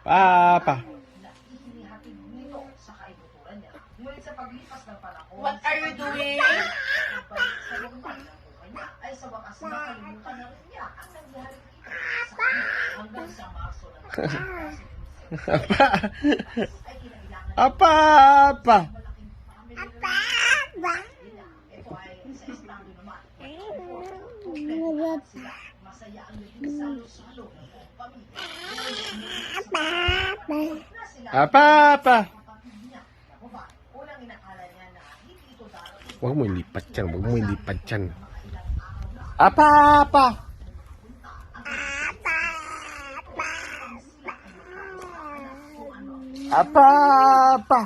Papa. What are you doing? Ay sa wakas nakalimutan na rin niya ang nangyari dito sa hanggang sa Marso ng Apa. Apa. ito ay sa estado naman. Masaya ang naging salo-salo ng buong pamilya. Apa. Apa. Unang inakala niya na hindi ito darating. Huwag mo ilipat yan. Huwag mo ilipat yan. Apa. Apa. Apa. Apa.